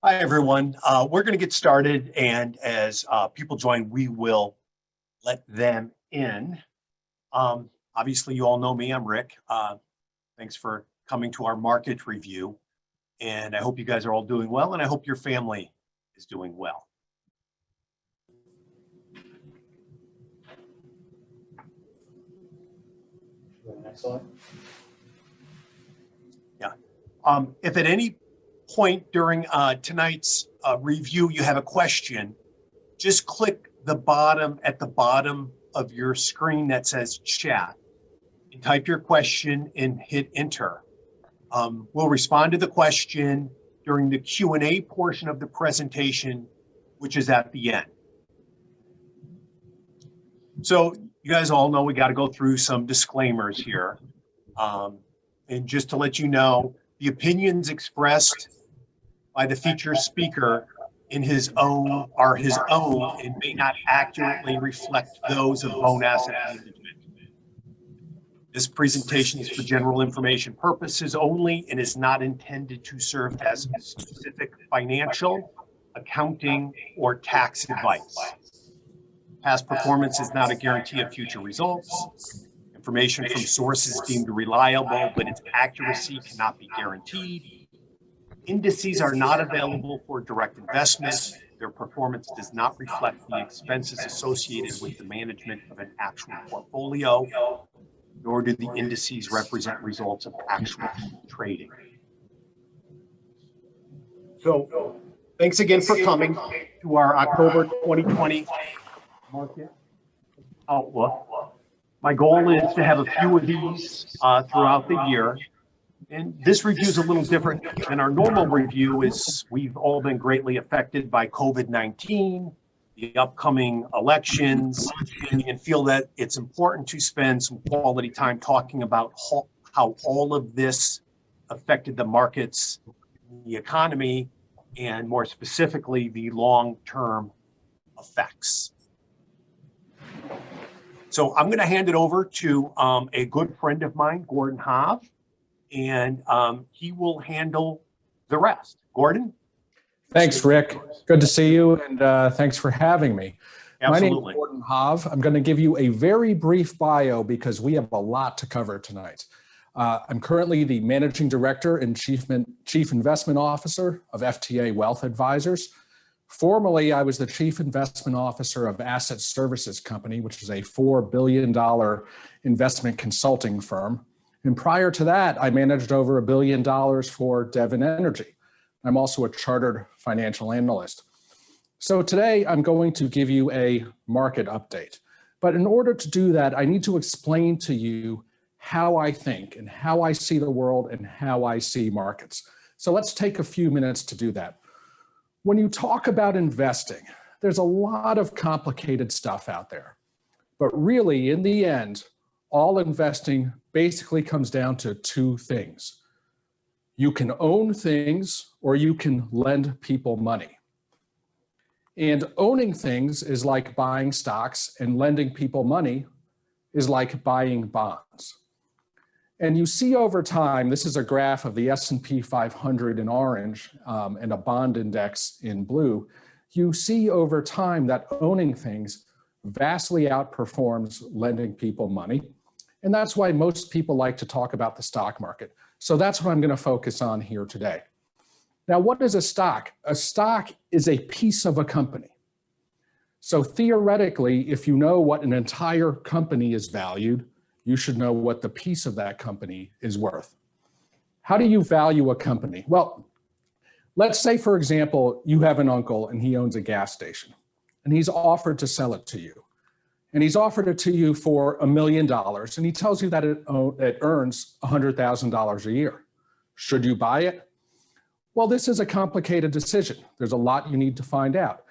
Hi, everyone. We're going to get started, and as people join, we will let them in. Obviously, you all know me. I'm Rick. Thanks for coming to our market review, and I hope you guys are all doing well, and I hope your family is doing well. Next slide. Yeah. If at any point during tonight's review you have a question, just click at the bottom of your screen that says chat and type your question and hit enter. We'll respond to the question during the Q&A portion of the presentation, which is at the end. So you guys all know we got to go through some disclaimers here. And just to let you know, the opinions expressed by the featured speaker are his own and may not accurately reflect those of Bone Asset Management. This presentation is for general information purposes only and is not intended to serve as specific financial, accounting, or tax advice. Past performance is not a guarantee of future results. Information from sources deemed reliable, but its accuracy cannot be guaranteed. Indices are not available for direct investment. Their performance does not reflect the expenses associated with the management of an actual portfolio, nor do the indices represent results of actual trading. So, thanks again for coming to our October 2020 market outlook. My goal is to have a few of these throughout the year. And this review is a little different than our normal review, as we've all been greatly affected by COVID-19, the upcoming elections, and feel that it's important to spend some quality time talking about how all of this affected the markets, the economy, and more specifically, the long-term effects. So I'm going to hand it over to a good friend of mine, Gordon Haave, and he will handle the rest. Gordon? Thanks, Rick. Good to see you, and thanks for having me. Absolutely. My name is Gordon Haave. I'm going to give you a very brief bio because we have a lot to cover tonight. I'm currently the Managing Director and Chief Investment Officer of FTA Wealth Advisors. Formerly, I was the Chief Investment Officer of Asset Services Company, which is a $4 billion investment consulting firm. And prior to that, I managed over $1 billion for Devon Energy. I'm also a chartered financial analyst. So today I'm going to give you a market update. But in order to do that, I need to explain to you how I think and how I see the world and how I see markets. So let's take a few minutes to do that. When you talk about investing, there's a lot of complicated stuff out there. But really, in the end, all investing basically comes down to two things. You can own things or you can lend people money. And owning things is like buying stocks, and lending people money is like buying bonds. And you see over time, this is a graph of the S&P 500 in orange and a bond index in blue. You see over time that owning things vastly outperforms lending people money. And that's why most people like to talk about the stock market. So that's what I'm going to focus on here today. Now, what is a stock? A stock is a piece of a company. So theoretically, if you know what an entire company is valued, you should know what the piece of that company is worth. How do you value a company? Well, let's say, for example, you have an uncle and he owns a gas station and he's offered to sell it to you. And he's offered it to you for $1 million, and he tells you that it earns $100,000 a year. Should you buy it? Well, this is a complicated decision. There's a lot you need to find out.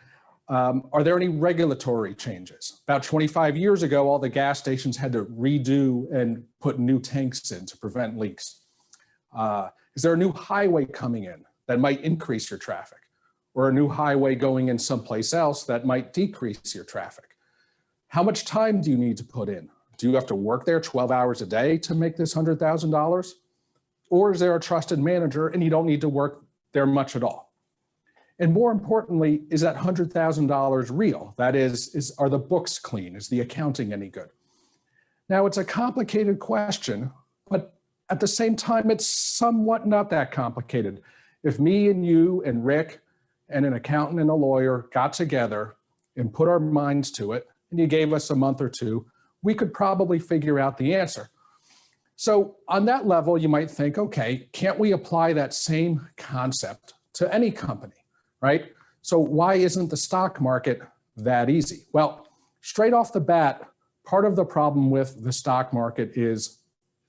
Are there any regulatory changes? About 25 years ago, all the gas stations had to redo and put new tanks in to prevent leaks. Is there a new highway coming in that might increase your traffic? Or a new highway going in someplace else that might decrease your traffic? How much time do you need to put in? Do you have to work there 12 hours a day to make this $100,000? Or is there a trusted manager and you don't need to work there much at all? And more importantly, is that $100,000 real? That is, are the books clean? Is the accounting any good? Now, it's a complicated question, but at the same time, it's somewhat not that complicated. If me and you and Rick and an accountant and a lawyer got together and put our minds to it, and you gave us a month or two, we could probably figure out the answer. So on that level, you might think, okay, can't we apply that same concept to any company, right? So why isn't the stock market that easy? Well, straight off the bat, part of the problem with the stock market is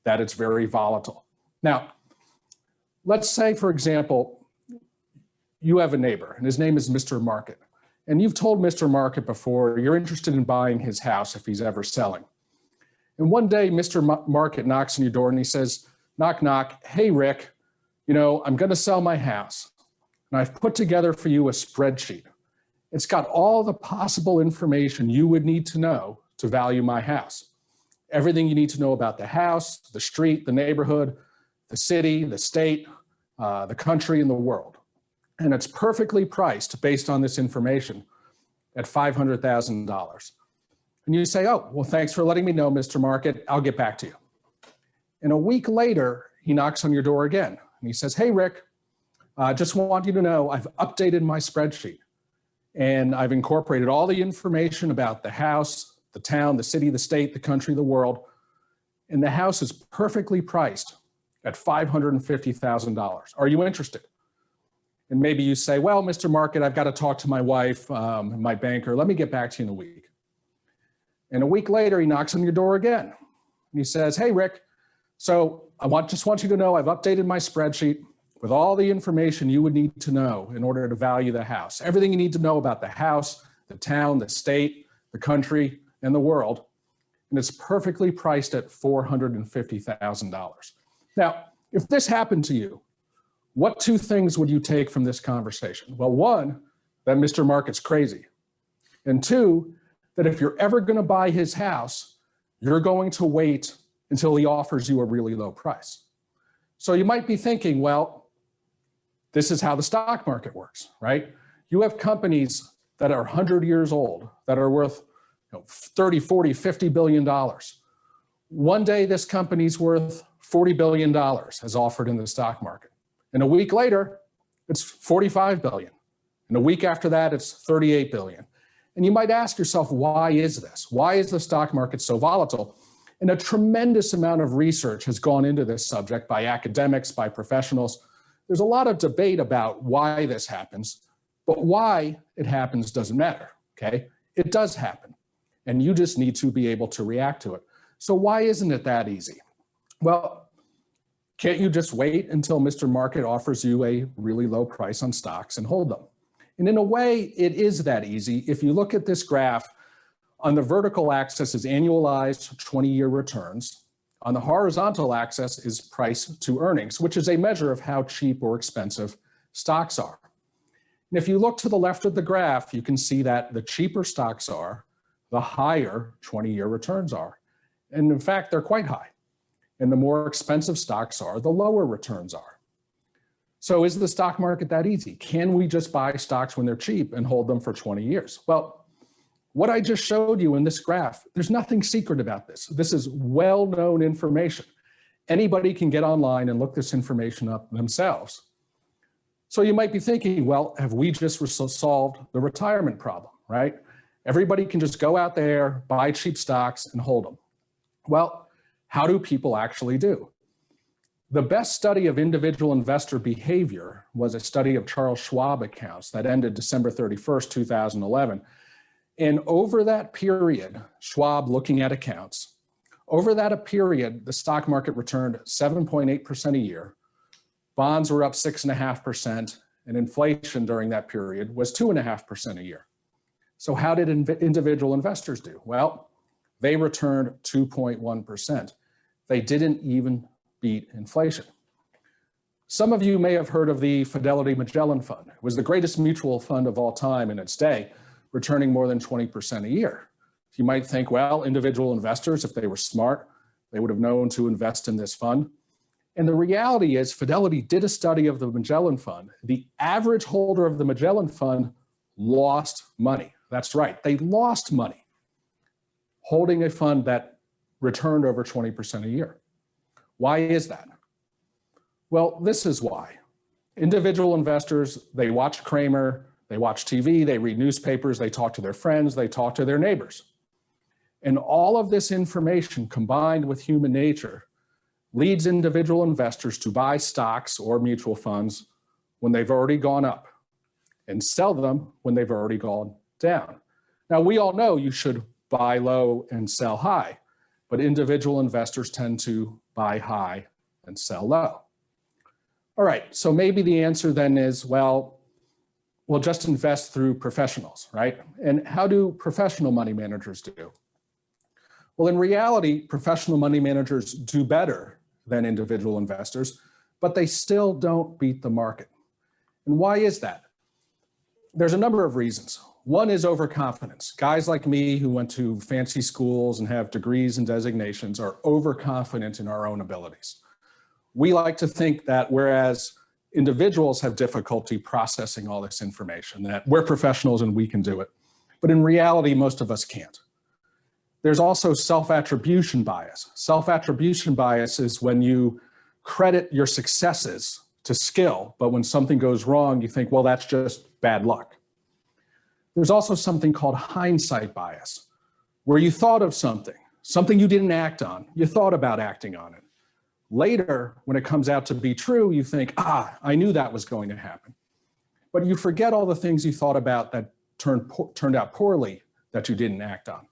that it's very volatile. Now, let's say, for example, you have a neighbor and his name is Mr. Market. And you've told Mr. Market before you're interested in buying his house if he's ever selling. And one day, Mr. Market knocks on your door and he says, knock, knock, hey, Rick, you know, I'm going to sell my house. And I've put together for you a spreadsheet. It's got all the possible information you would need to know to value my house. Everything you need to know about the house, the street, the neighborhood, the city, the state, the country, and the world. And it's perfectly priced based on this information at $500,000. And you say, oh, well, thanks for letting me know, Mr. Market. I'll get back to you. And a week later, he knocks on your door again. And he says, hey, Rick, just want you to know I've updated my spreadsheet. And I've incorporated all the information about the house, the town, the city, the state, the country, the world. And the house is perfectly priced at $550,000. Are you interested? And maybe you say, well, Mr. Market, I've got to talk to my wife, my banker. Let me get back to you in a week. And a week later, he knocks on your door again. And he says, hey, Rick, so just want you to know I've updated my spreadsheet with all the information you would need to know in order to value the house. Everything you need to know about the house, the town, the state, the country, and the world. And it's perfectly priced at $450,000. Now, if this happened to you, what two things would you take from this conversation? Well, one, that Mr. Market's crazy. And two, that if you're ever going to buy his house, you're going to wait until he offers you a really low price. So you might be thinking, well, this is how the stock market works, right? You have companies that are 100 years old that are worth 30, 40, $50 billion. One day this company's worth $40 billion as offered in the stock market. And a week later, it's 45 billion. And a week after that, it's 38 billion. And you might ask yourself, why is this? Why is the stock market so volatile? And a tremendous amount of research has gone into this subject by academics, by professionals. There's a lot of debate about why this happens, but why it happens doesn't matter, okay? It does happen, and you just need to be able to react to it. So why isn't it that easy? Well, can't you just wait until Mr. Market offers you a really low price on stocks and hold them? And in a way, it is that easy. If you look at this graph, on the vertical axis is annualized 20-year returns. On the horizontal axis is price to earnings, which is a measure of how cheap or expensive stocks are. And if you look to the left of the graph, you can see that the cheaper stocks are, the higher 20-year returns are. And in fact, they're quite high. And the more expensive stocks are, the lower returns are. So is the stock market that easy? Can we just buy stocks when they're cheap and hold them for 20 years? Well, what I just showed you in this graph, there's nothing secret about this. This is well-known information. Anybody can get online and look this information up themselves. So you might be thinking, well, have we just solved the retirement problem, right? Everybody can just go out there, buy cheap stocks and hold them. Well, how do people actually do? The best study of individual investor behavior was a study of Charles Schwab accounts that ended December 31st, 2011. And over that period, Schwab looking at accounts, over that period, the stock market returned 7.8% a year. Bonds were up 6.5%, and inflation during that period was 2.5% a year. So how did individual investors do? Well, they returned 2.1%. They didn't even beat inflation. Some of you may have heard of the Fidelity Magellan Fund. It was the greatest mutual fund of all time in its day, returning more than 20% a year. You might think, well, individual investors, if they were smart, they would have known to invest in this fund. And the reality is Fidelity did a study of the Magellan Fund. The average holder of the Magellan Fund lost money. That's right, they lost money holding a fund that returned over 20% a year. Why is that? Well, this is why. Individual investors, they watch Kramer, they watch TV, they read newspapers, they talk to their friends, they talk to their neighbors. And all of this information combined with human nature leads individual investors to buy stocks or mutual funds when they've already gone up and sell them when they've already gone down. Now, we all know you should buy low and sell high, but individual investors tend to buy high and sell low. All right, so maybe the answer then is, well, we'll just invest through professionals, right? And how do professional money managers do? Well, in reality, professional money managers do better than individual investors, but they still don't beat the market. And why is that? There's a number of reasons. One is overconfidence. Guys like me who went to fancy schools and have degrees and designations are overconfident in our own abilities. We like to think that whereas individuals have difficulty processing all this information, that we're professionals and we can do it. But in reality, most of us can't. There's also self-attribution bias. Self-attribution bias is when you credit your successes to skill, but when something goes wrong, you think, well, that's just bad luck. There's also something called hindsight bias, where you thought of something you didn't act on. You thought about acting on it. Later, when it comes out to be true, you think, I knew that was going to happen. But you forget all the things you thought about that turned out poorly that you didn't act on.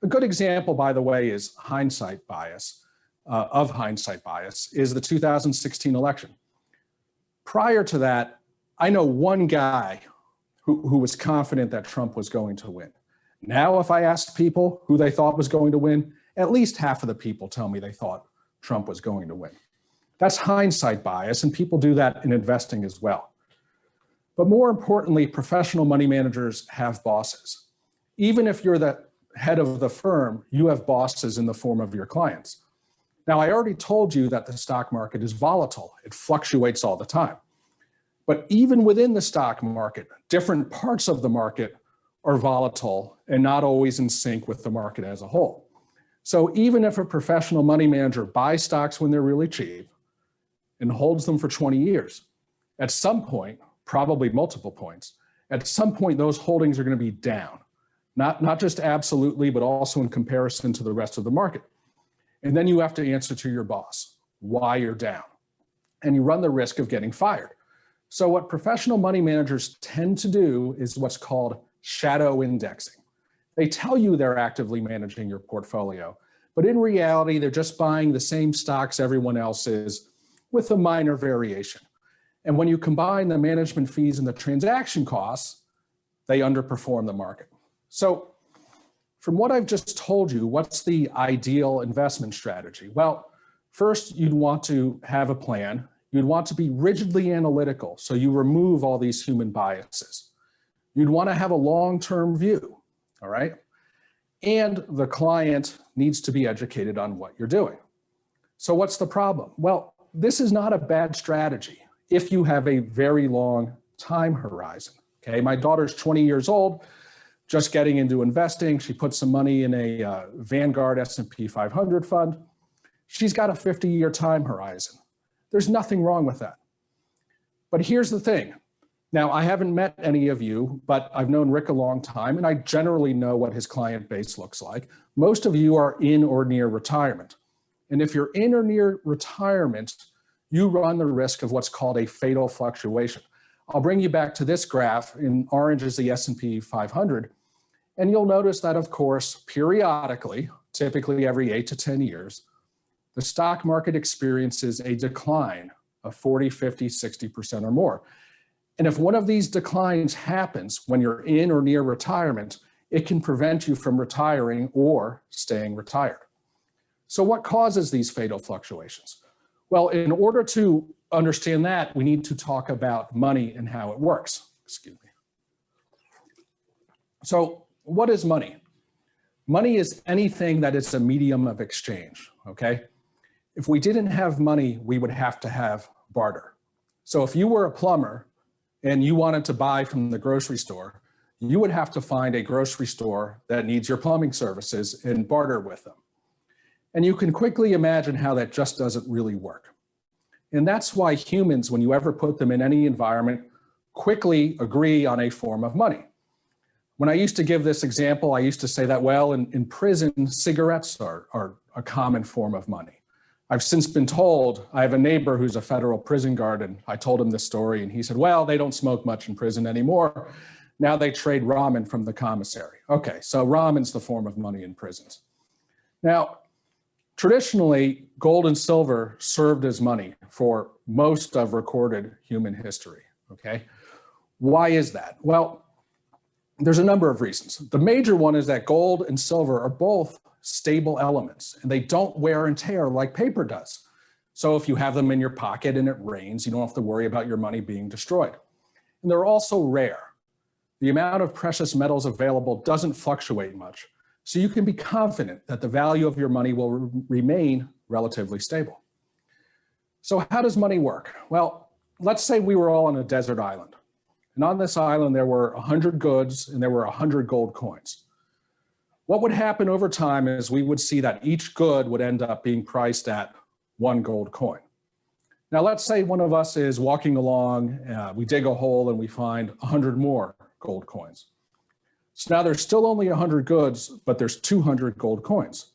A good example, by the way, is hindsight bias, is the 2016 election. Prior to that, I know one guy who was confident that Trump was going to win. Now, if I asked people who they thought was going to win, at least half of the people tell me they thought Trump was going to win. That's hindsight bias, and people do that in investing as well. But more importantly, professional money managers have bosses. Even if you're the head of the firm, you have bosses in the form of your clients. Now, I already told you that the stock market is volatile. It fluctuates all the time. But even within the stock market, different parts of the market are volatile and not always in sync with the market as a whole. So even if a professional money manager buys stocks when they're really cheap and holds them for 20 years, at some point, probably multiple points, at some point those holdings are going to be down. Not just absolutely, but also in comparison to the rest of the market. And then you have to answer to your boss why you're down. And you run the risk of getting fired. So what professional money managers tend to do is what's called shadow indexing. They tell you they're actively managing your portfolio, but in reality, they're just buying the same stocks everyone else is with a minor variation. And when you combine the management fees and the transaction costs, they underperform the market. So from what I've just told you, what's the ideal investment strategy? Well, first, you'd want to have a plan. You'd want to be rigidly analytical, so you remove all these human biases. You'd want to have a long-term view, all right? And the client needs to be educated on what you're doing. So what's the problem? Well, this is not a bad strategy if you have a very long time horizon, okay? My daughter's 20 years old, just getting into investing. She put some money in a Vanguard S&P 500 fund. She's got a 50-year time horizon. There's nothing wrong with that. But here's the thing. Now, I haven't met any of you, but I've known Rick a long time, and I generally know what his client base looks like. Most of you are in or near retirement. And if you're in or near retirement, you run the risk of what's called a fatal fluctuation. I'll bring you back to this graph. In orange is the S&P 500. And you'll notice that, of course, periodically, typically every 8 to 10 years, the stock market experiences a decline of 40, 50, 60% or more. And if one of these declines happens when you're in or near retirement, it can prevent you from retiring or staying retired. So what causes these fatal fluctuations? Well, in order to understand that, we need to talk about money and how it works. Excuse me. So what is money? Money is anything that is a medium of exchange, okay? If we didn't have money, we would have to have barter. So if you were a plumber and you wanted to buy from the grocery store, you would have to find a grocery store that needs your plumbing services and barter with them. And you can quickly imagine how that just doesn't really work. And that's why humans, when you ever put them in any environment, quickly agree on a form of money. When I used to give this example, I used to say that, well, in prison, cigarettes are a common form of money. I've since been told, I have a neighbor who's a federal prison guard, and I told him this story, and he said, well, they don't smoke much in prison anymore. Now they trade ramen from the commissary. Okay, so ramen's the form of money in prisons. Now, traditionally, gold and silver served as money for most of recorded human history, okay? Why is that? Well, there's a number of reasons. The major one is that gold and silver are both stable elements, and they don't wear and tear like paper does. So if you have them in your pocket and it rains, you don't have to worry about your money being destroyed. And they're also rare. The amount of precious metals available doesn't fluctuate much, so you can be confident that the value of your money will remain relatively stable. So how does money work? Well, let's say we were all on a desert island. And on this island, there were 100 goods and there were 100 gold coins. What would happen over time is we would see that each good would end up being priced at one gold coin. Now, let's say one of us is walking along, we dig a hole and we find 100 more gold coins. So now there's still only 100 goods, but there's 200 gold coins.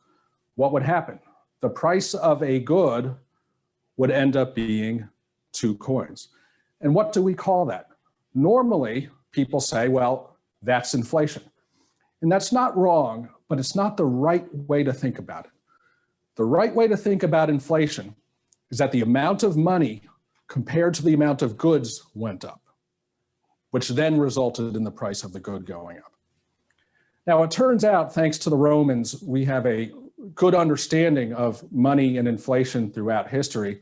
What would happen? The price of a good would end up being 2 coins. And what do we call that? Normally, people say, well, that's inflation. And that's not wrong, but it's not the right way to think about it. The right way to think about inflation is that the amount of money compared to the amount of goods went up, which then resulted in the price of the good going up. Now, it turns out, thanks to the Romans, we have a good understanding of money and inflation throughout history.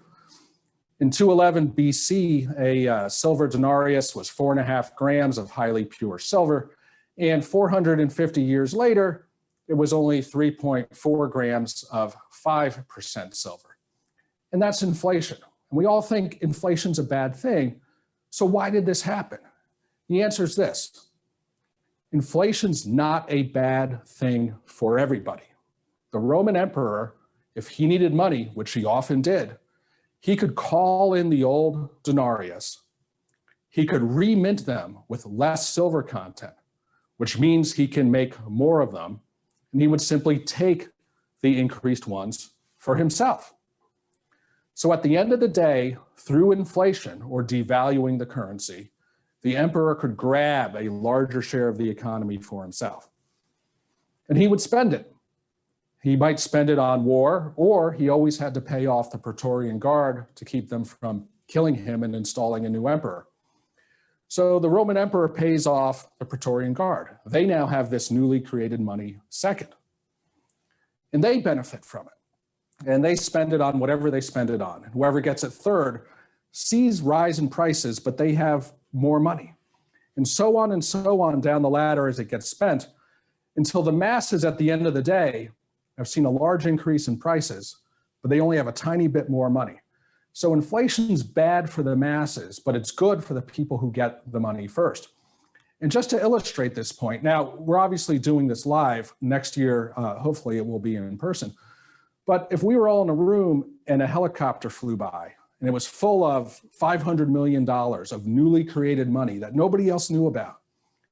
In 211 BC, a silver denarius was 4.5 grams of highly pure silver, and 450 years later, it was only 3.4 grams of 5% silver. And that's inflation. And we all think inflation's a bad thing. So why did this happen? The answer is this. Inflation's not a bad thing for everybody. The Roman emperor, if he needed money, which he often did, he could call in the old denarius. He could remint them with less silver content, which means he can make more of them, and he would simply take the increased ones for himself. So at the end of the day, through inflation or devaluing the currency, the emperor could grab a larger share of the economy for himself. And he would spend it. He might spend it on war, or he always had to pay off the Praetorian Guard to keep them from killing him and installing a new emperor. So the Roman emperor pays off the Praetorian Guard. They now have this newly created money second. And they benefit from it. And they spend it on whatever they spend it on. And whoever gets it third sees rise in prices, but they have more money. And so on down the ladder as it gets spent, until the masses at the end of the day have seen a large increase in prices, but they only have a tiny bit more money. So inflation's bad for the masses, but it's good for the people who get the money first. And just to illustrate this point, now we're obviously doing this live. Next year, hopefully it will be in person. But if we were all in a room and a helicopter flew by and it was full of $500 million of newly created money that nobody else knew about,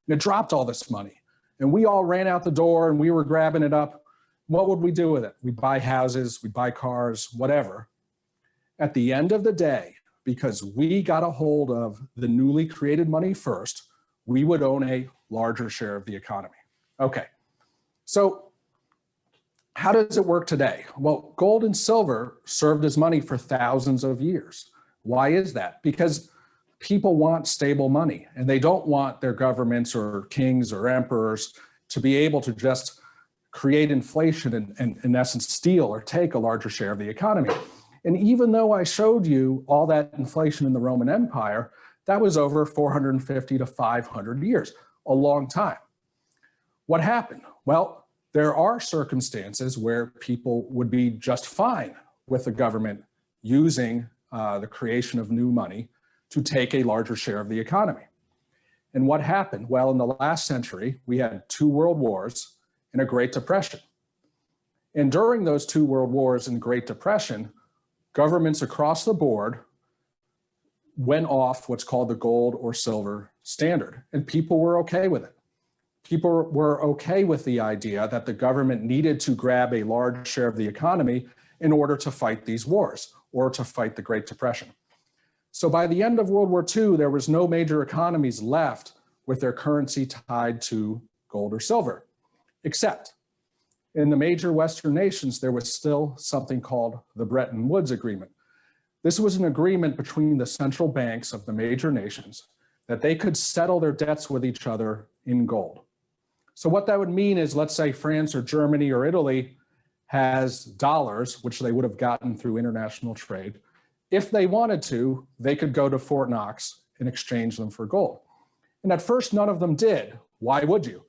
and it dropped all this money, and we all ran out the door and we were grabbing it up, what would we do with it? We'd buy houses, we'd buy cars, whatever. At the end of the day, because we got a hold of the newly created money first, we would own a larger share of the economy. Okay, so how does it work today? Well, gold and silver served as money for thousands of years. Why is that? Because people want stable money, and they don't want their governments or kings or emperors to be able to just create inflation and in essence steal or take a larger share of the economy. And even though I showed you all that inflation in the Roman Empire, that was over 450 to 500 years, a long time. What happened? Well, there are circumstances where people would be just fine with the government using the creation of new money to take a larger share of the economy. And what happened? Well, in the last century, we had 2 world wars and a Great Depression. And during those 2 world wars and Great Depression, governments across the board went off what's called the gold or silver standard, and people were okay with it. People were okay with the idea that the government needed to grab a large share of the economy in order to fight these wars or to fight the Great Depression. So by the end of World War II, there was no major economies left with their currency tied to gold or silver, except in the major Western nations, there was still something called the Bretton Woods Agreement. This was an agreement between the central banks of the major nations that they could settle their debts with each other in gold. So what that would mean is, let's say France or Germany or Italy has dollars, which they would have gotten through international trade. If they wanted to, they could go to Fort Knox and exchange them for gold. And at first, none of them did. Why would you?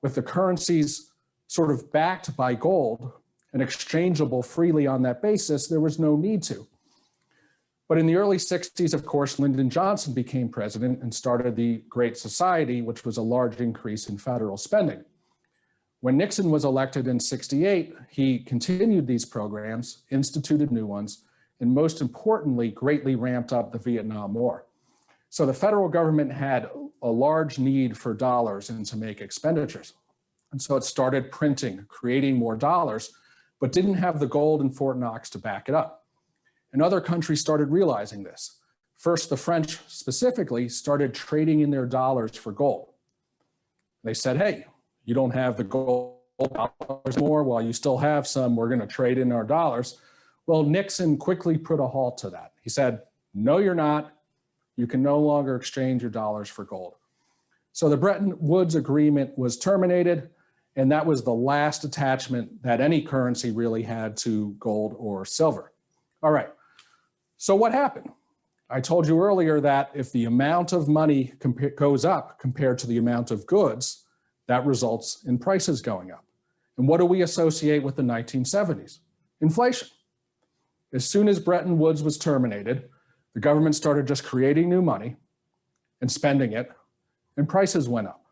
With the currencies sort of backed by gold and exchangeable freely on that basis, there was no need to. But in the early 60s, of course, Lyndon Johnson became president and started the Great Society, which was a large increase in federal spending. When Nixon was elected in 68, he continued these programs, instituted new ones, and most importantly, greatly ramped up the Vietnam War. So the federal government had a large need for dollars and to make expenditures. And so it started printing, creating more dollars, but didn't have the gold in Fort Knox to back it up. And other countries started realizing this. First, the French specifically started trading in their dollars for gold. They said, hey, you don't have the gold dollars more. While you still have some, we're going to trade in our dollars. Well, Nixon quickly put a halt to that. He said, no, you're not. You can no longer exchange your dollars for gold. So the Bretton Woods Agreement was terminated, and that was the last attachment that any currency really had to gold or silver. All right, so what happened? I told you earlier that if the amount of money goes up compared to the amount of goods, that results in prices going up. And what do we associate with the 1970s? Inflation. As soon as Bretton Woods was terminated, the government started just creating new money and spending it, and prices went up.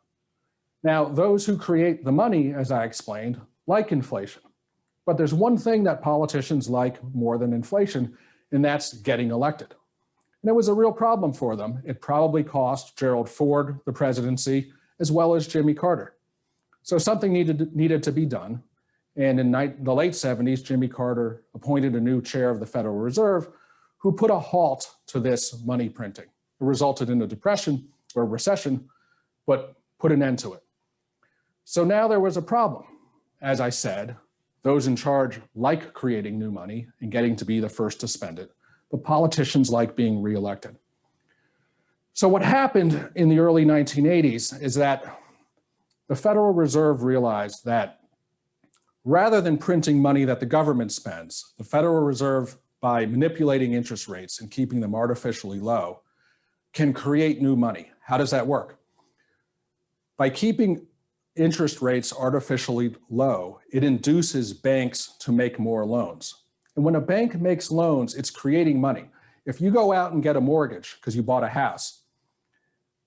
Now, those who create the money, as I explained, like inflation. But there's one thing that politicians like more than inflation, and that's getting elected. And it was a real problem for them. It probably cost Gerald Ford the presidency, as well as Jimmy Carter. So something needed to be done. And in the late 70s, Jimmy Carter appointed a new chair of the Federal Reserve who put a halt to this money printing. It resulted in a depression or recession, but put an end to it. So now there was a problem. As I said, those in charge like creating new money and getting to be the first to spend it, but politicians like being reelected. So what happened in the early 1980s is that the Federal Reserve realized that rather than printing money that the government spends, the Federal Reserve, by manipulating interest rates and keeping them artificially low, can create new money. How does that work? By keeping interest rates artificially low, it induces banks to make more loans. And when a bank makes loans, it's creating money. If you go out and get a mortgage because you bought a house,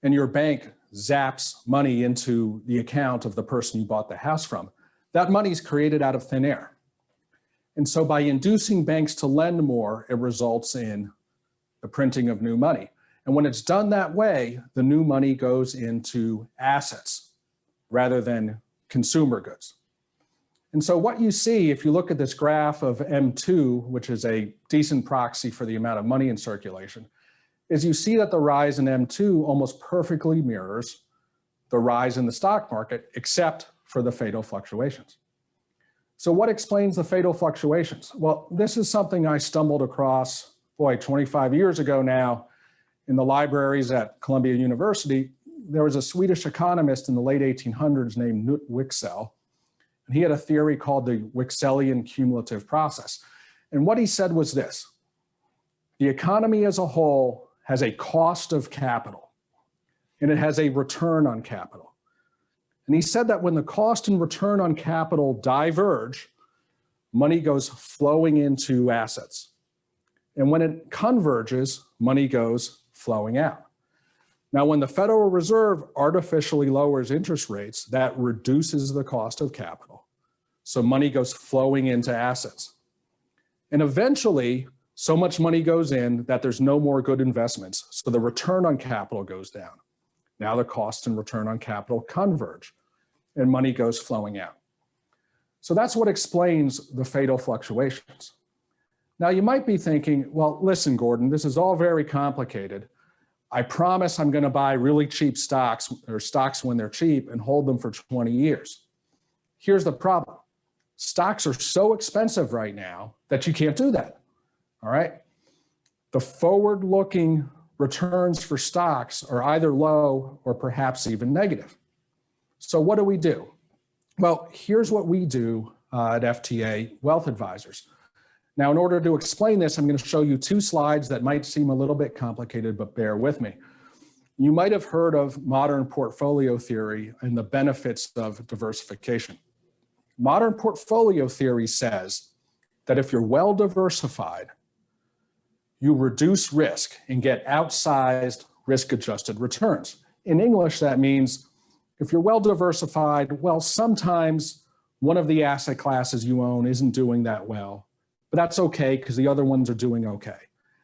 and your bank zaps money into the account of the person you bought the house from, that money is created out of thin air. And so by inducing banks to lend more, it results in the printing of new money. And when it's done that way, the new money goes into assets rather than consumer goods. And so what you see, if you look at this graph of M2, which is a decent proxy for the amount of money in circulation, is you see that the rise in M2 almost perfectly mirrors the rise in the stock market, except for the fatal fluctuations. So what explains the fatal fluctuations? Well, this is something I stumbled across, 25 years ago now, in the libraries at Columbia University. There was a Swedish economist in the late 1800s named Knut Wicksell, and he had a theory called the Wicksellian cumulative process. And what he said was this: the economy as a whole has a cost of capital, and it has a return on capital. And he said that when the cost and return on capital diverge, money goes flowing into assets. And when it converges, money goes flowing out. Now, when the Federal Reserve artificially lowers interest rates, that reduces the cost of capital. So money goes flowing into assets. And eventually, so much money goes in that there's no more good investments. So the return on capital goes down. Now the cost and return on capital converge and money goes flowing out. So that's what explains the fatal fluctuations. Now you might be thinking, well, listen, Gordon, this is all very complicated. I promise I'm going to buy really cheap stocks or stocks when they're cheap and hold them for 20 years. Here's the problem. Stocks are so expensive right now that you can't do that. All right. The forward-looking returns for stocks are either low or perhaps even negative. So what do we do? Well, here's what we do at FTA Wealth Advisors. Now, in order to explain this, I'm going to show you two slides that might seem a little bit complicated, but bear with me. You might have heard of modern portfolio theory and the benefits of diversification. Modern portfolio theory says that if you're well diversified, you reduce risk and get outsized risk-adjusted returns. In English, that means if you're well diversified, well, sometimes one of the asset classes you own isn't doing that well, but that's okay because the other ones are doing okay.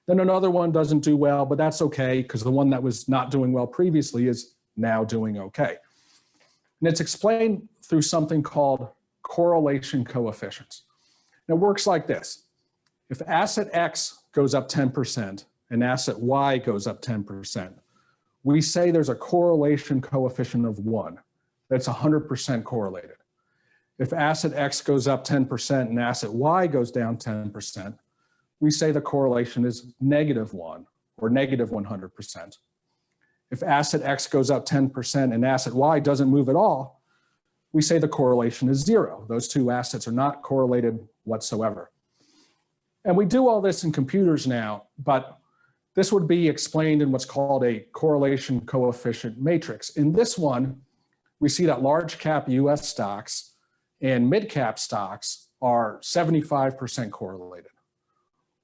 Then another one doesn't do well, but that's okay because the one that was not doing well previously is now doing okay. And it's explained through something called correlation coefficients. And it works like this. If asset X goes up 10% and asset Y goes up 10%, we say there's a correlation coefficient of 1. That's 100% correlated. If asset X goes up 10% and asset Y goes down 10%, we say the correlation is -1 or -100%. If asset X goes up 10% and asset Y doesn't move at all, we say the correlation is 0. Those two assets are not correlated whatsoever. And we do all this in computers now, but this would be explained in what's called a correlation coefficient matrix. In this one, we see that large cap US stocks and mid cap stocks are 75% correlated,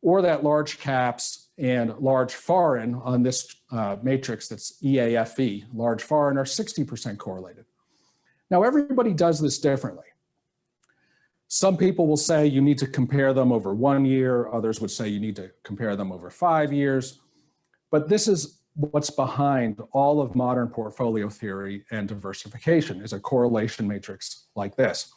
or that large caps and large foreign on this matrix that's EAFE, large foreign, are 60% correlated. Now, everybody does this differently. Some people will say you need to compare them over 1 year. Others would say you need to compare them over 5 years. But this is what's behind all of modern portfolio theory and diversification, is a correlation matrix like this.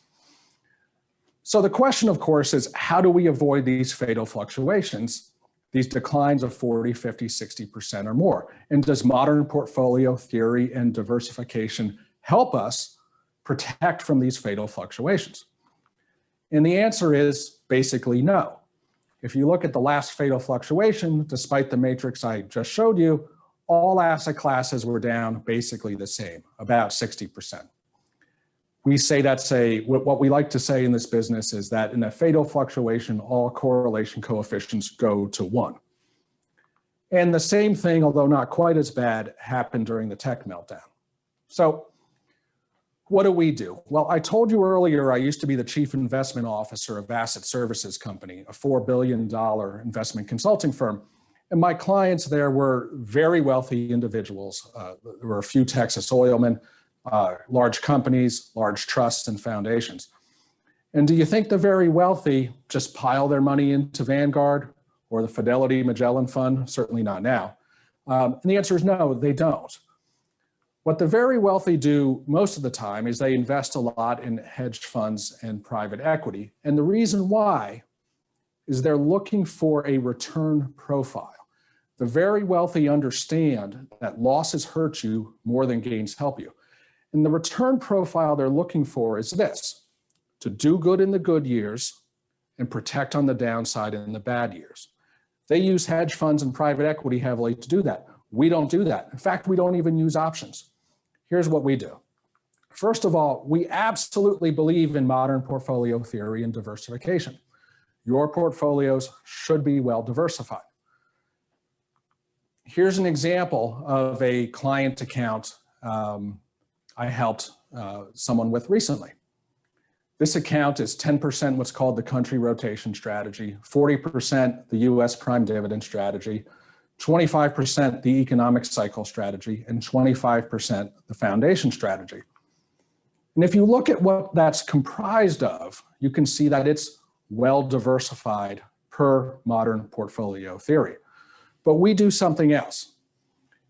So the question, of course, is how do we avoid these fatal fluctuations, these declines of 40, 50, 60% or more? And does modern portfolio theory and diversification help us protect from these fatal fluctuations? And the answer is basically no. If you look at the last fatal fluctuation, despite the matrix I just showed you, all asset classes were down basically the same, about 60%. We say what we like to say in this business is that in a fatal fluctuation, all correlation coefficients go to 1. And the same thing, although not quite as bad, happened during the tech meltdown. So what do we do? Well, I told you earlier, I used to be the chief investment officer of Asset Services Company, a $4 billion investment consulting firm. And my clients there were very wealthy individuals. There were a few Texas oilmen, large companies, large trusts and foundations. And do you think the very wealthy just pile their money into Vanguard or the Fidelity Magellan Fund? Certainly not now. And the answer is no, they don't. What the very wealthy do most of the time is they invest a lot in hedge funds and private equity. And the reason why is they're looking for a return profile. The very wealthy understand that losses hurt you more than gains help you. And the return profile they're looking for is this: to do good in the good years and protect on the downside in the bad years. They use hedge funds and private equity heavily to do that. We don't do that. In fact, we don't even use options. Here's what we do. First of all, we absolutely believe in modern portfolio theory and diversification. Your portfolios should be well diversified. Here's an example of a client account I helped someone with recently. This account is 10% what's called the country rotation strategy, 40% the US prime dividend strategy, 25% the economic cycle strategy, and 25% the foundation strategy. And if you look at what that's comprised of, you can see that it's well diversified per modern portfolio theory. But we do something else.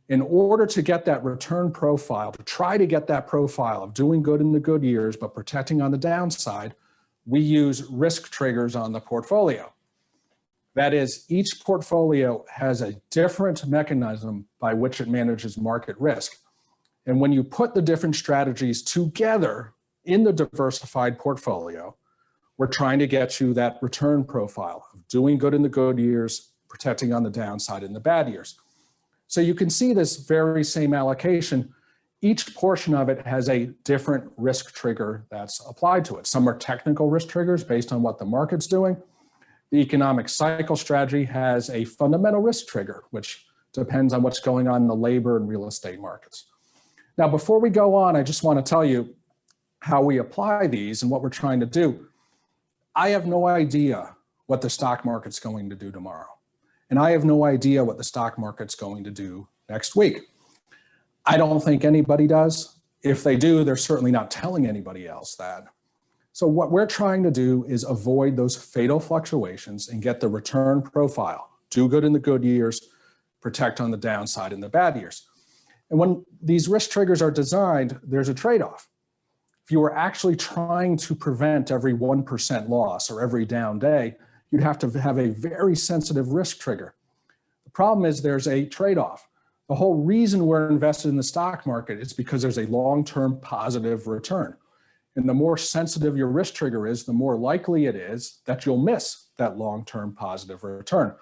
In order to get that return profile, to try to get that profile of doing good in the good years, but protecting on the downside, we use risk triggers on the portfolio. That is, each portfolio has a different mechanism by which it manages market risk. And when you put the different strategies together in the diversified portfolio, we're trying to get you that return profile of doing good in the good years, protecting on the downside in the bad years. So you can see this very same allocation. Each portion of it has a different risk trigger that's applied to it. Some are technical risk triggers based on what the market's doing. The economic cycle strategy has a fundamental risk trigger, which depends on what's going on in the labor and real estate markets. Now, before we go on, I just want to tell you how we apply these and what we're trying to do. I have no idea what the stock market's going to do tomorrow. And I have no idea what the stock market's going to do next week. I don't think anybody does. If they do, they're certainly not telling anybody else that. So what we're trying to do is avoid those fatal fluctuations and get the return profile. Do good in the good years, protect on the downside in the bad years. And when these risk triggers are designed, there's a trade-off. If you were actually trying to prevent every 1% loss or every down day, you'd have to have a very sensitive risk trigger. The problem is there's a trade-off. The whole reason we're invested in the stock market is because there's a long-term positive return. And the more sensitive your risk trigger is, the more likely it is that you'll miss that long-term positive return.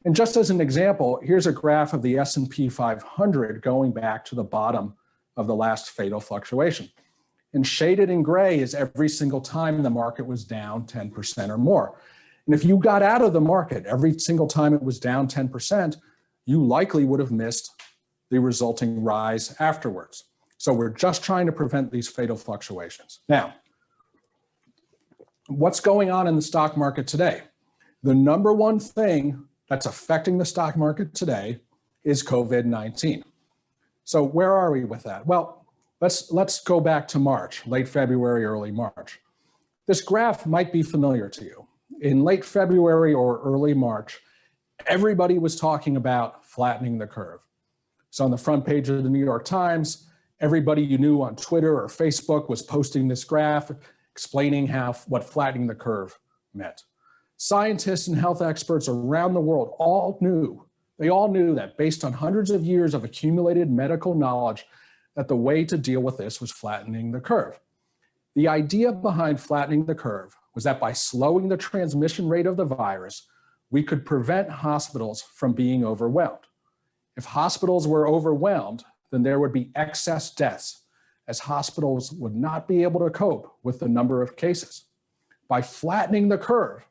And just as an example, here's a graph of the S&P 500 going back to the bottom of the last fatal fluctuation. And shaded in gray is every single time the market was down 10% or more. And if you got out of the market every single time it was down 10%, you likely would have missed the resulting rise afterwards. So we're just trying to prevent these fatal fluctuations. Now, what's going on in the stock market today? The number one thing that's affecting the stock market today is COVID-19. So where are we with that? Well, let's go back to March, late February, early March. This graph might be familiar to you. In late February or early March, everybody was talking about flattening the curve. So on the front page of the New York Times, everybody you knew on Twitter or Facebook was posting this graph explaining what flattening the curve meant. Scientists and health experts around the world all knew that based on hundreds of years of accumulated medical knowledge, that the way to deal with this was flattening the curve. The idea behind flattening the curve was that by slowing the transmission rate of the virus, we could prevent hospitals from being overwhelmed. If hospitals were overwhelmed, then there would be excess deaths, as hospitals would not be able to cope with the number of cases. By flattening the curve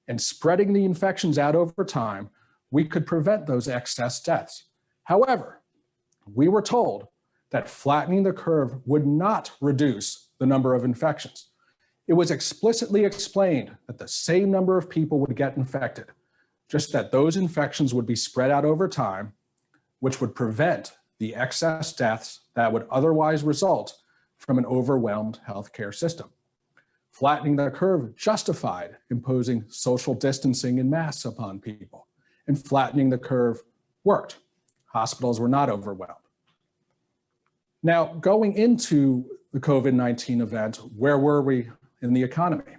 and spreading the infections out over time, we could prevent those excess deaths. However, we were told that flattening the curve would not reduce the number of infections. It was explicitly explained that the same number of people would get infected, just that those infections would be spread out over time, which would prevent the excess deaths that would otherwise result from an overwhelmed healthcare system. Flattening the curve justified imposing social distancing and masks upon people, and flattening the curve worked. Hospitals were not overwhelmed. Now, going into the COVID-19 event, where were we in the economy?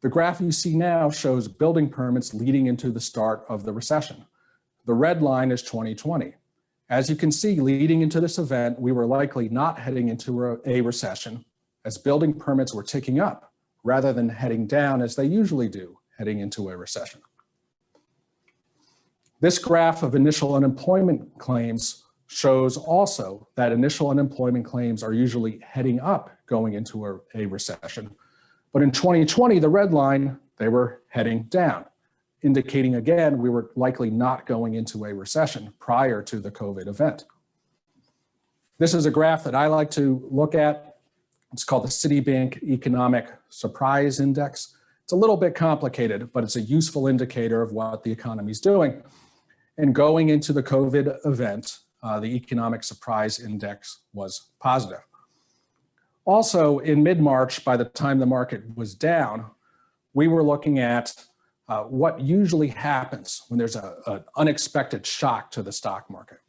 The graph you see now shows building permits leading into the start of the recession. The red line is 2020. As you can see, leading into this event, we were likely not heading into a recession, as building permits were ticking up rather than heading down as they usually do heading into a recession. This graph of initial unemployment claims shows also that initial unemployment claims are usually heading up going into a recession. But in 2020, the red line, they were heading down, indicating again, we were likely not going into a recession prior to the COVID event. This is a graph that I like to look at It's called the Citibank Economic Surprise Index. It's a little bit complicated, but it's a useful indicator of what the economy is doing. And going into the COVID event, the Economic Surprise Index was positive. Also, in mid-March, by the time the market was down, we were looking at what usually happens when there's an unexpected shock to the stock market.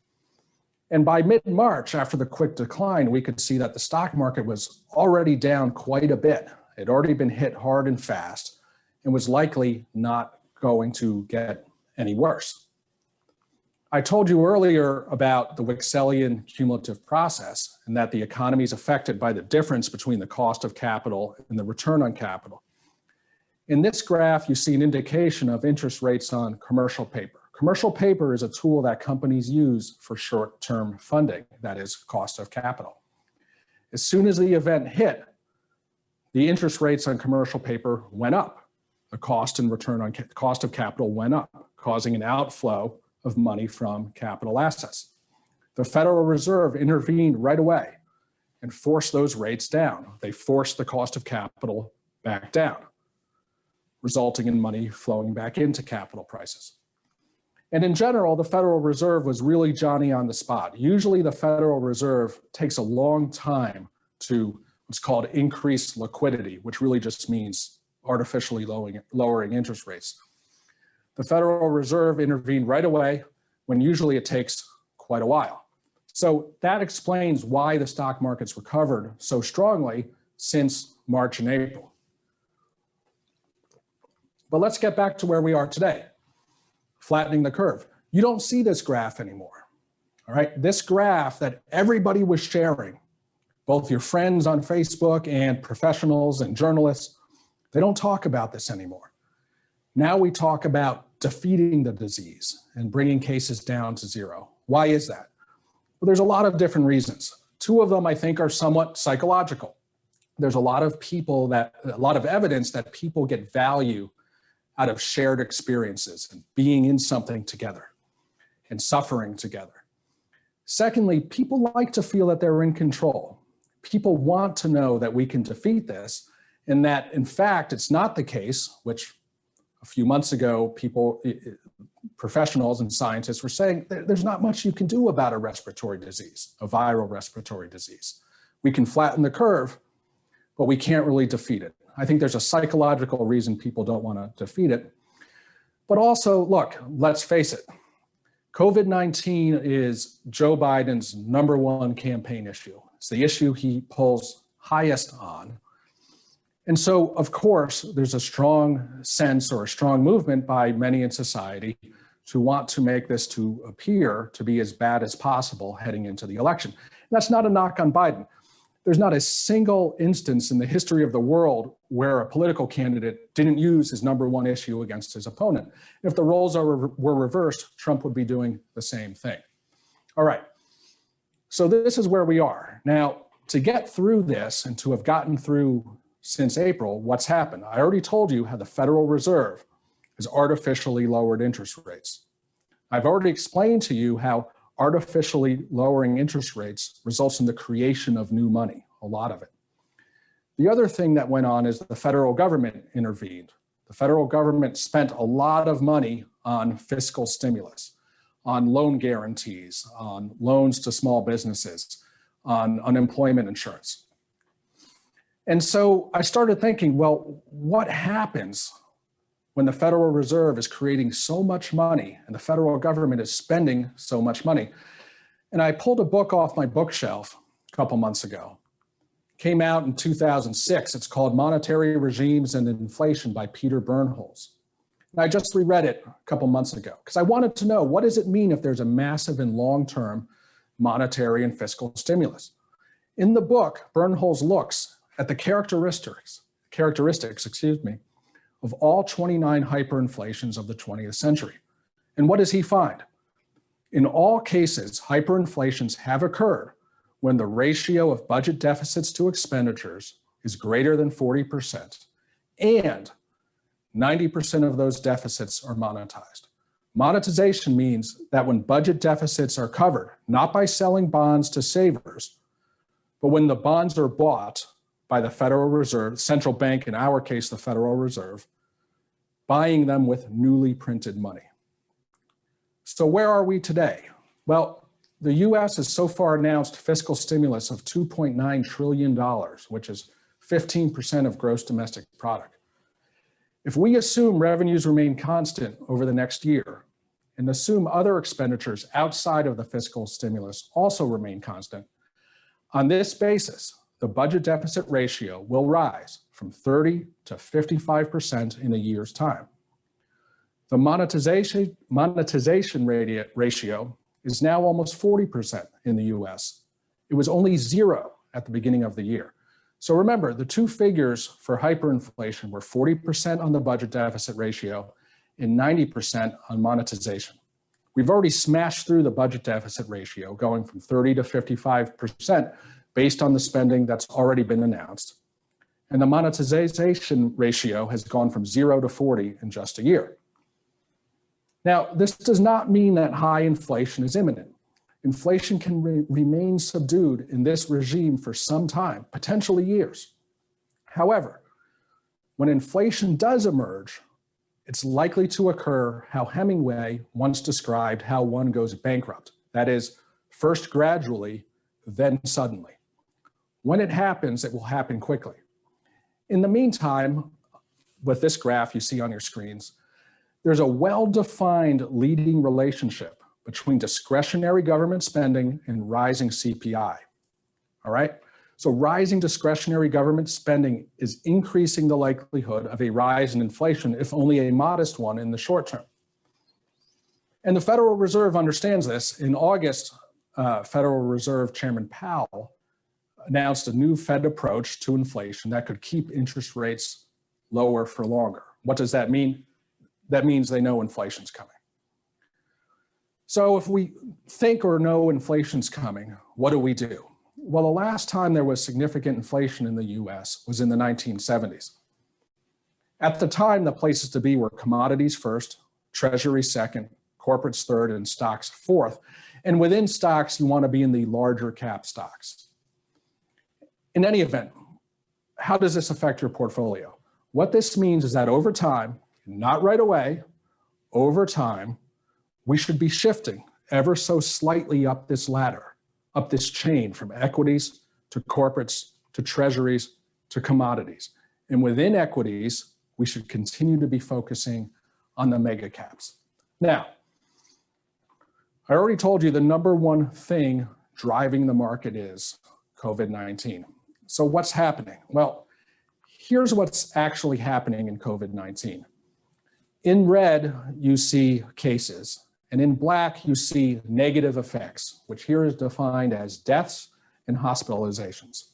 And by mid-March, after the quick decline, we could see that the stock market was already down quite a bit. It had already been hit hard and fast and was likely not going to get any worse. I told you earlier about the Wickselian cumulative process and that the economy is affected by the difference between the cost of capital and the return on capital. In this graph, you see an indication of interest rates on commercial paper. Commercial paper is a tool that companies use for short-term funding, that is cost of capital. As soon as the event hit, the interest rates on commercial paper went up. The cost and return on cost of capital went up, causing an outflow of money from capital assets. The Federal Reserve intervened right away and forced those rates down. They forced the cost of capital back down, resulting in money flowing back into capital prices. And in general, the Federal Reserve was really Johnny on the spot. Usually the Federal Reserve takes a long time to what's called increased liquidity, which really just means artificially lowering interest rates. The Federal Reserve intervened right away when usually it takes quite a while. So that explains why the stock markets recovered so strongly since March and April. But let's get back to where we are today, flattening the curve. You don't see this graph anymore, all right? This graph that everybody was sharing, both your friends on Facebook and professionals and journalists, they don't talk about this anymore. Now we talk about defeating the disease and bringing cases down to zero. Why is that? Well, there's a lot of different reasons. Two of them I think are somewhat psychological. There's a lot of evidence that people get value out of shared experiences and being in something together and suffering together. Secondly, people like to feel that they're in control. People want to know that we can defeat this and that in fact, it's not the case, which a few months ago, professionals and scientists were saying there's not much you can do about a respiratory disease, a viral respiratory disease. We can flatten the curve, but we can't really defeat it. I think there's a psychological reason people don't want to defeat it. But also, look, let's face it, COVID-19 is Joe Biden's #1 campaign issue. It's the issue he pulls highest on. And so, of course, there's a strong sense or a strong movement by many in society to want to make this to appear to be as bad as possible heading into the election. And that's not a knock on Biden. There's not a single instance in the history of the world where a political candidate didn't use his #1 issue against his opponent. If the roles were reversed, Trump would be doing the same thing. All right, so this is where we are. Now, to get through this and to have gotten through since April, what's happened? I already told you how the Federal Reserve has artificially lowered interest rates. I've already explained to you how artificially lowering interest rates results in the creation of new money, a lot of it. The other thing that went on is the federal government intervened. The federal government spent a lot of money on fiscal stimulus, on loan guarantees, on loans to small businesses, on unemployment insurance. And so I started thinking, well, what happens when the Federal Reserve is creating so much money and the federal government is spending so much money? And I pulled a book off my bookshelf a couple months ago. It came out in 2006. It's called Monetary Regimes and Inflation by Peter Bernholz. And I just reread it a couple months ago because I wanted to know, what does it mean if there's a massive and long-term monetary and fiscal stimulus? In the book, Bernholz looks at the characteristics, of all 29 hyperinflations of the 20th century. And what does he find? In all cases, hyperinflations have occurred when the ratio of budget deficits to expenditures is greater than 40%, and 90% of those deficits are monetized. Monetization means that when budget deficits are covered, not by selling bonds to savers, but when the bonds are bought by the Federal Reserve, central bank, in our case, the Federal Reserve, buying them with newly printed money. So where are we today? Well, the US has so far announced fiscal stimulus of $2.9 trillion, which is 15% of gross domestic product. If we assume revenues remain constant over the next year and assume other expenditures outside of the fiscal stimulus also remain constant, on this basis, the budget deficit ratio will rise from 30 to 55% in a year's time. The monetization ratio is now almost 40% in the US. It was only 0 at the beginning of the year. So remember, the two figures for hyperinflation were 40% on the budget deficit ratio and 90% on monetization. We've already smashed through the budget deficit ratio, going from 30 to 55% based on the spending that's already been announced. And the monetization ratio has gone from 0 to 40 in just a year. Now, this does not mean that high inflation is imminent. Inflation can remain subdued in this regime for some time, potentially years. However, when inflation does emerge, it's likely to occur how Hemingway once described how one goes bankrupt. That is, first gradually, then suddenly. When it happens, it will happen quickly. In the meantime, with this graph you see on your screens, there's a well-defined leading relationship between discretionary government spending and rising CPI, all right? So rising discretionary government spending is increasing the likelihood of a rise in inflation, if only a modest one in the short term. And the Federal Reserve understands this. In August, Federal Reserve Chairman Powell announced a new Fed approach to inflation that could keep interest rates lower for longer. What does that mean? That means they know inflation's coming. So if we think or know inflation's coming, what do we do? Well, the last time there was significant inflation in the US was in the 1970s. At the time, the places to be were commodities first, treasuries second, corporates third, and stocks fourth. And within stocks, you want to be in the larger cap stocks. In any event, how does this affect your portfolio? What this means is that over time, not right away, over time, we should be shifting ever so slightly up this ladder, up this chain from equities to corporates to treasuries to commodities. And within equities, we should continue to be focusing on the mega caps. Now, I already told you the number one thing driving the market is COVID-19. So what's happening? Well, here's what's actually happening in COVID-19. In red, you see cases, and in black, you see negative effects, which here is defined as deaths and hospitalizations.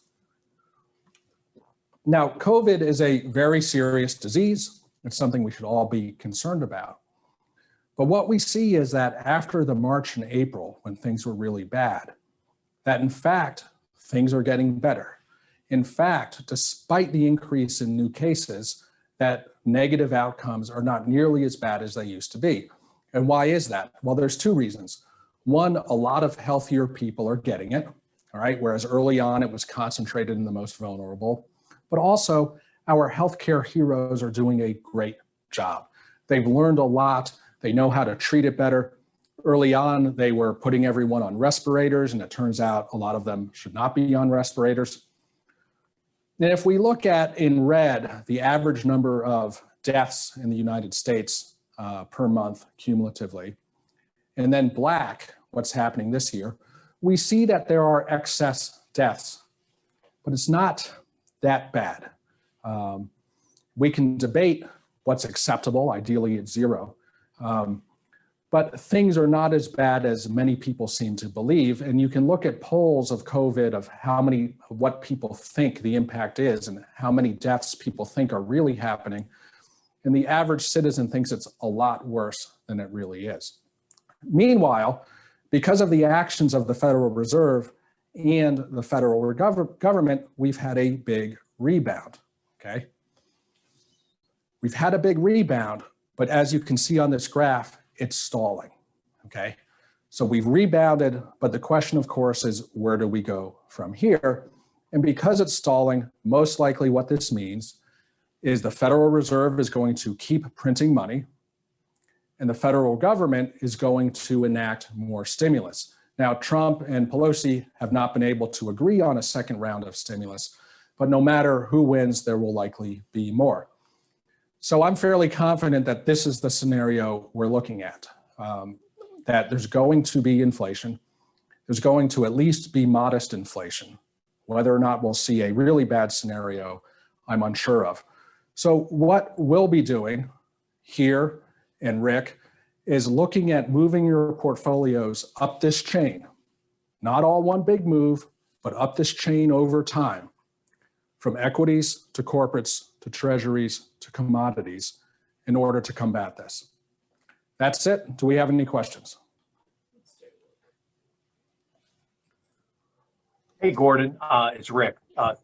Now, COVID is a very serious disease. It's something we should all be concerned about. But what we see is that after the March and April, when things were really bad, that in fact, things are getting better. In fact, despite the increase in new cases, that negative outcomes are not nearly as bad as they used to be. And why is that? Well, there's two reasons. One, a lot of healthier people are getting it, all right? Whereas early on, it was concentrated in the most vulnerable. But also, our healthcare heroes are doing a great job. They've learned a lot. They know how to treat it better. Early on, they were putting everyone on respirators, and it turns out a lot of them should not be on respirators. And if we look at in red, the average number of deaths in the United States per month cumulatively, and then black, what's happening this year, we see that there are excess deaths, but it's not that bad. We can debate what's acceptable, ideally it's 0. But things are not as bad as many people seem to believe. And you can look at polls of COVID of what people think the impact is and how many deaths people think are really happening. And the average citizen thinks it's a lot worse than it really is. Meanwhile, because of the actions of the Federal Reserve and the federal government, we've had a big rebound, okay? We've had a big rebound, but as you can see on this graph, it's stalling, okay? So we've rebounded, but the question, of course, is where do we go from here? And because it's stalling, most likely what this means is the Federal Reserve is going to keep printing money, and the federal government is going to enact more stimulus. Now, Trump and Pelosi have not been able to agree on a second round of stimulus, but no matter who wins, there will likely be more. So I'm fairly confident that this is the scenario we're looking at, that there's going to be inflation. There's going to at least be modest inflation. Whether or not we'll see a really bad scenario, I'm unsure of. So what we'll be doing here, and Rick, is looking at moving your portfolios up this chain, not all one big move, but up this chain over time, from equities to corporates to treasuries to commodities, in order to combat this. That's it. Do we have any questions? Hey, Gordon, it's Rick.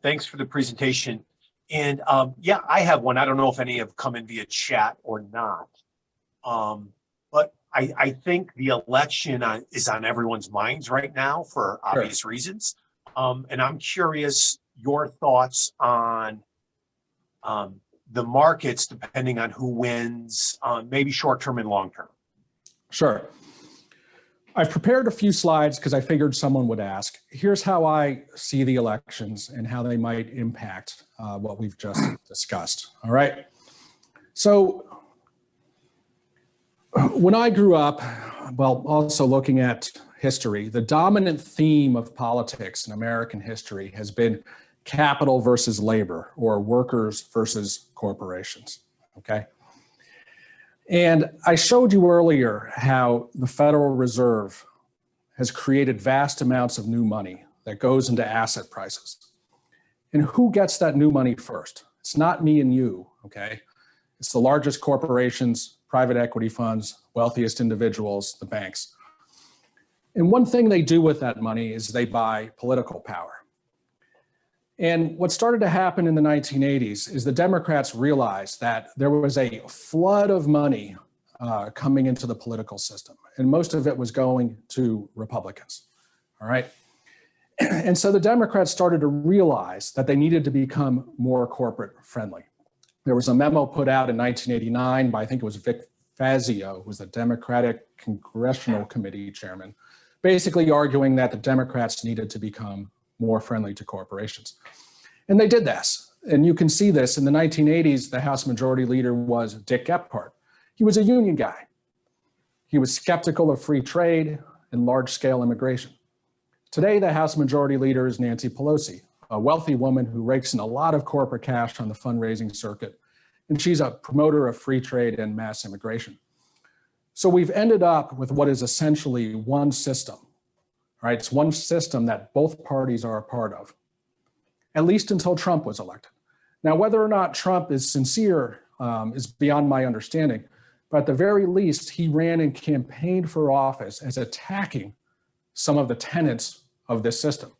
Thanks for the presentation. And yeah, I have one. I don't know if any have come in via chat or not. But I think the election is on everyone's minds right now for obvious reasons. And I'm curious your thoughts on the markets, depending on who wins, maybe short-term and long-term. Sure. I've prepared a few slides because I figured someone would ask. Here's how I see the elections and how they might impact what we've just discussed. All right. So when I grew up, well, also looking at history, the dominant theme of politics in American history has been capital versus labor, or workers versus corporations. Okay. And I showed you earlier how the Federal Reserve has created vast amounts of new money that goes into asset prices. And who gets that new money first? It's not me and you, okay? It's the largest corporations, private equity funds, wealthiest individuals, the banks. And one thing they do with that money is they buy political power. And what started to happen in the 1980s is the Democrats realized that there was a flood of money coming into the political system, and most of it was going to Republicans, all right? And so the Democrats started to realize that they needed to become more corporate friendly. There was a memo put out in 1989 by, I think it was Vic Fazio, who was the Democratic Congressional Committee chairman, basically arguing that the Democrats needed to become more friendly to corporations. And they did this. And you can see this in the 1980s, the House Majority Leader was Dick Gephardt. He was a union guy. He was skeptical of free trade and large-scale immigration. Today, the House Majority Leader is Nancy Pelosi, a wealthy woman who rakes in a lot of corporate cash on the fundraising circuit. And she's a promoter of free trade and mass immigration. So we've ended up with what is essentially one system. Right, it's one system that both parties are a part of, at least until Trump was elected. Now, whether or not Trump is sincere is beyond my understanding, but at the very least, he ran and campaigned for office as attacking some of the tenets of this system.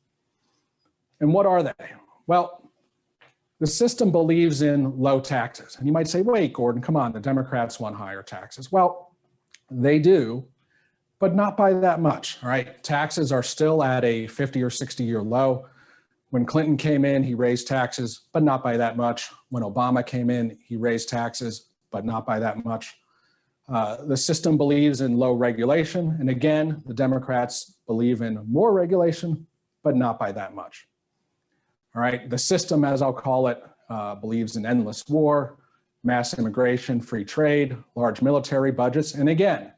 And what are they? Well, the system believes in low taxes. And you might say, wait, Gordon, come on, the Democrats want higher taxes. Well, they do, but not by that much, all right? Taxes are still at a 50 or 60-year low. When Clinton came in, he raised taxes, but not by that much. When Obama came in, he raised taxes, but not by that much. The system believes in low regulation. And again, the Democrats believe in more regulation, but not by that much. All right, the system, as I'll call it, believes in endless war, mass immigration, free trade, large military budgets. And again,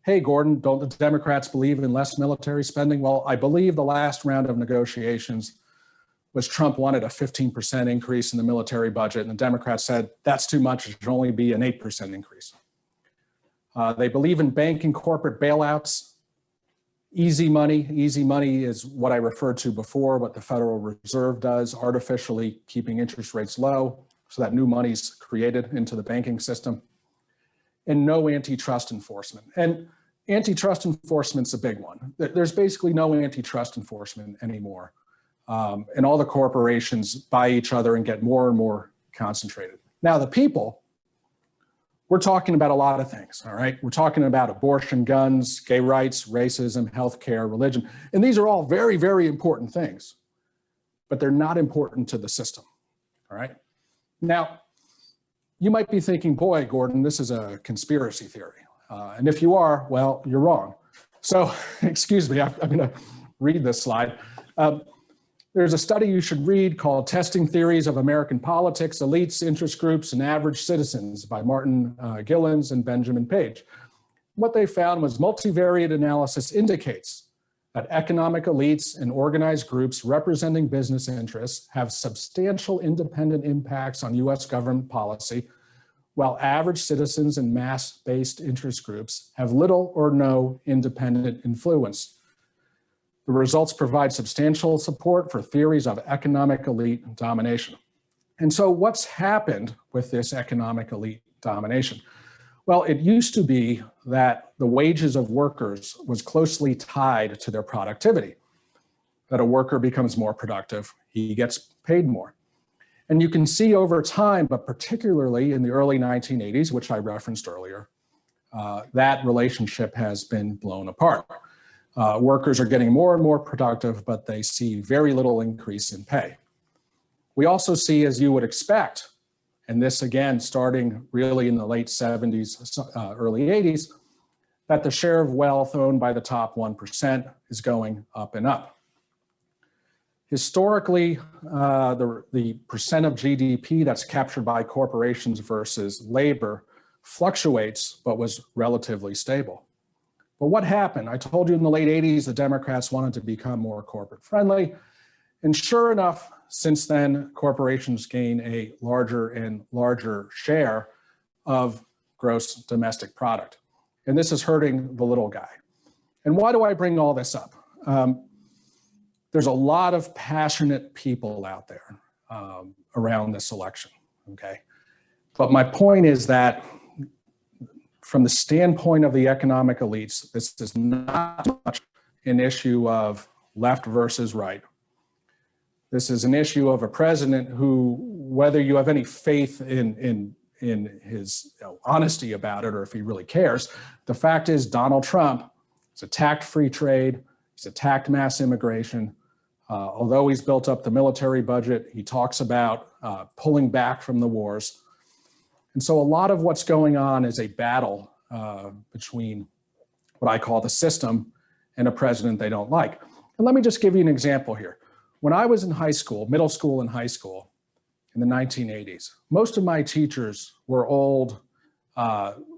hey, Gordon, don't the Democrats believe in less military spending? Well, I believe the last round of negotiations was Trump wanted a 15% increase in the military budget, and the Democrats said, that's too much, it should only be an 8% increase. They believe in bank and corporate bailouts. Easy money is what I referred to before, what the Federal Reserve does, artificially keeping interest rates low so that new money's created into the banking system. And no antitrust enforcement. And antitrust enforcement's a big one. There's basically no antitrust enforcement anymore. And all the corporations buy each other and get more and more concentrated. Now the people, we're talking about a lot of things, all right? We're talking about abortion, guns, gay rights, racism, healthcare, religion. And these are all very, very important things. but they're not important to the system, all right? Now, you might be thinking, boy, Gordon, this is a conspiracy theory. And if you are, well, you're wrong. So, excuse me, I'm gonna read this slide. There's a study you should read called Testing Theories of American Politics, Elites, Interest Groups, and Average Citizens by Martin Gillens and Benjamin Page. What they found was multivariate analysis indicates that economic elites and organized groups representing business interests have substantial independent impacts on US government policy, while average citizens and mass-based interest groups have little or no independent influence. The results provide substantial support for theories of economic elite domination. And so what's happened with this economic elite domination? Well, it used to be that the wages of workers was closely tied to their productivity. That a worker becomes more productive, he gets paid more. And you can see over time, but particularly in the early 1980s, which I referenced earlier, that relationship has been blown apart. Workers are getting more and more productive, but they see very little increase in pay. We also see, as you would expect, and this again starting really in the late 70s, early 80s, that the share of wealth owned by the top 1% is going up and up. Historically, the percent of GDP that's captured by corporations versus labor fluctuates, but was relatively stable. But what happened? I told you in the late 80s, the Democrats wanted to become more corporate friendly. And sure enough, since then, corporations gain a larger and larger share of gross domestic product. And this is hurting the little guy. And why do I bring all this up? There's a lot of passionate people out there around this election, okay? But my point is that from the standpoint of the economic elites, this is not much an issue of left versus right. This is an issue of a president who, whether you have any faith in his honesty about it or if he really cares, the fact is Donald Trump has attacked free trade, he's attacked mass immigration. Although he's built up the military budget, he talks about pulling back from the wars. And so a lot of what's going on is a battle between what I call the system and a president they don't like. And let me just give you an example here. When I was in high school, middle school and high school in the 1980s, most of my teachers were old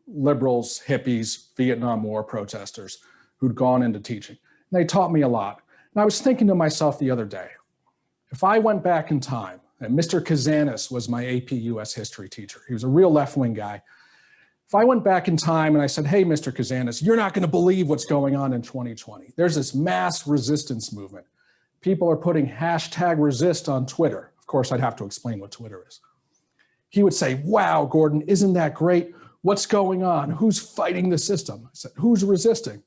liberals, hippies, Vietnam War protesters who'd gone into teaching. And they taught me a lot. And I was thinking to myself the other day, if I went back in time, and Mr. Kazanis was my AP US history teacher. He was a real left-wing guy. If I went back in time and I said, hey, Mr. Kazanis, you're not gonna believe what's going on in 2020. There's this mass resistance movement. People are putting #resist on Twitter. Of course, I'd have to explain what Twitter is. He would say, wow, Gordon, isn't that great? What's going on? Who's fighting the system? I said, who's resisting?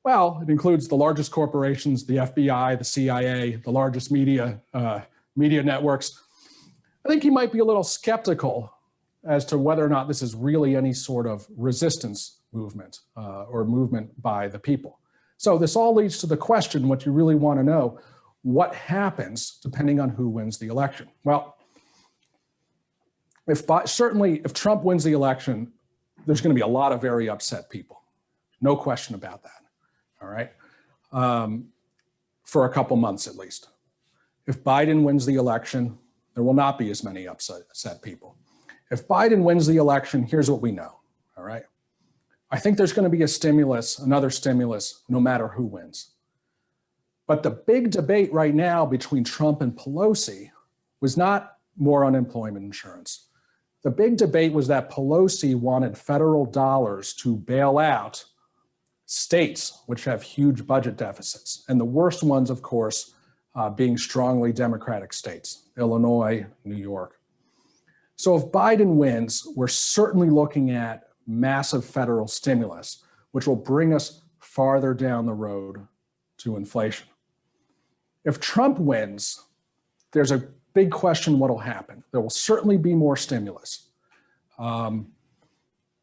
Well, it includes the largest corporations, the FBI, the CIA, the largest media networks. I think he might be a little skeptical as to whether or not this is really any sort of resistance movement or movement by the people. So this all leads to the question, what you really want to know, what happens depending on who wins the election? Well, certainly if Trump wins the election, there's going to be a lot of very upset people. No question about that. All right. For a couple months at least. If Biden wins the election, there will not be as many upset people. If Biden wins the election, here's what we know, all right? I think there's going to be a stimulus, another stimulus, no matter who wins. But the big debate right now between Trump and Pelosi was not more unemployment insurance. The big debate was that Pelosi wanted federal dollars to bail out states which have huge budget deficits. And the worst ones, of course, being strongly Democratic states, Illinois, New York. So if Biden wins, we're certainly looking at massive federal stimulus, which will bring us farther down the road to inflation. If Trump wins, there's a big question what will happen. There will certainly be more stimulus.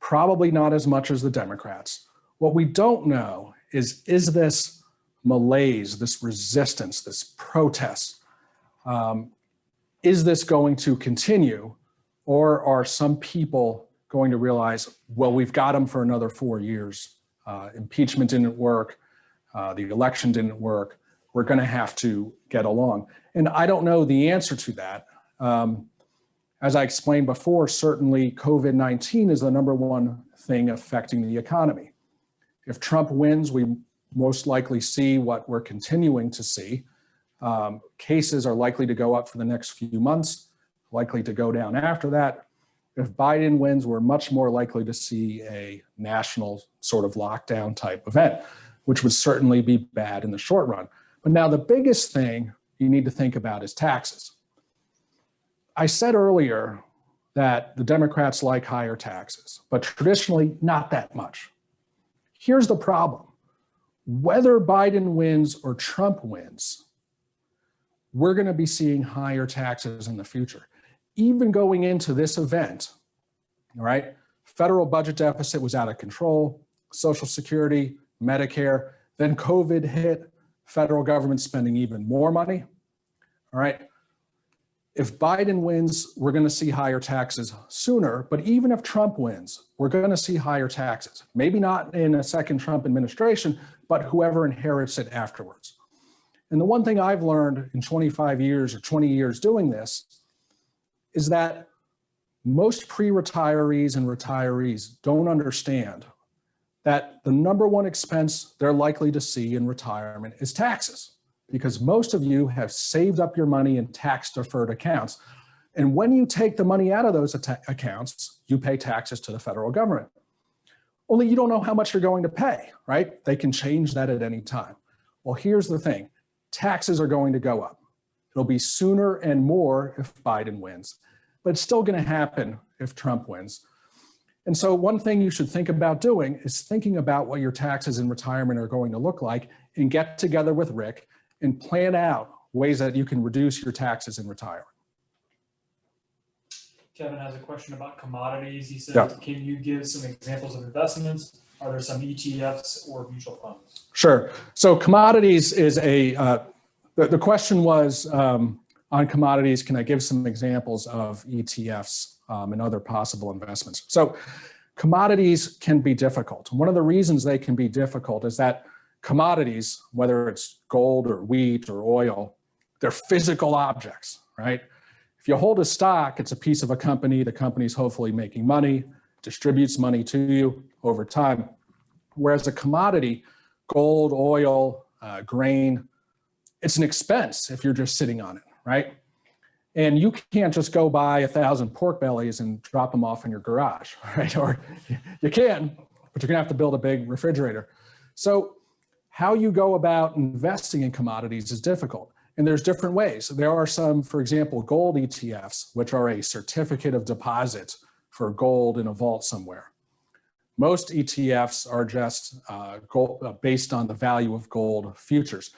Probably not as much as the Democrats. What we don't know is this malaise, this resistance, this protest, Is this going to continue, or are some people going to realize, well, we've got him for another 4 years. Impeachment didn't work. The election didn't work. We're going to have to get along. And I don't know the answer to that. As I explained before, certainly COVID-19 is the number one thing affecting the economy. If Trump wins, we most likely see what we're continuing to see. Cases are likely to go up for the next few months, likely to go down after that. If Biden wins, we're much more likely to see a national sort of lockdown type event, which would certainly be bad in the short run. But now the biggest thing you need to think about is taxes. I said earlier that the Democrats like higher taxes, but traditionally not that much. Here's the problem. Whether Biden wins or Trump wins, we're going to be seeing higher taxes in the future. Even going into this event, all right, federal budget deficit was out of control, Social Security, Medicare, then COVID hit, federal government spending even more money, all right? If Biden wins, we're going to see higher taxes sooner, but even if Trump wins, we're going to see higher taxes. Maybe not in a second Trump administration, but whoever inherits it afterwards. And the one thing I've learned in 25 years or 20 years doing this is that most pre-retirees and retirees don't understand that the number one expense they're likely to see in retirement is taxes, because most of you have saved up your money in tax-deferred accounts. And when you take the money out of those accounts, you pay taxes to the federal government. Only you don't know how much you're going to pay, right? They can change that at any time. Well, here's the thing. Taxes are going to go up. It'll be sooner and more if Biden wins, but it's still going to happen if Trump wins. And so one thing you should think about doing is thinking about what your taxes in retirement are going to look like, and get together with Rick and plan out ways that you can reduce your taxes in retirement. Kevin has a question about commodities. He says, Yeah. Can you give some examples of investments? Are there some ETFs or mutual funds? Sure. So commodities is the question was on commodities, can I give some examples of ETFs and other possible investments? So commodities can be difficult. One of the reasons they can be difficult is that commodities, whether it's gold or wheat or oil, they're physical objects, right? If you hold a stock, it's a piece of a company. The company's hopefully making money, distributes money to you over time. Whereas a commodity, gold, oil, grain, it's an expense if you're just sitting on it, right? And you can't just go buy 1,000 pork bellies and drop them off in your garage, right? Or you can, but you're gonna have to build a big refrigerator. So how you go about investing in commodities is difficult. And there's different ways. There are some, for example, gold ETFs, which are a certificate of deposit for gold in a vault somewhere. Most ETFs are just gold, based on the value of gold futures.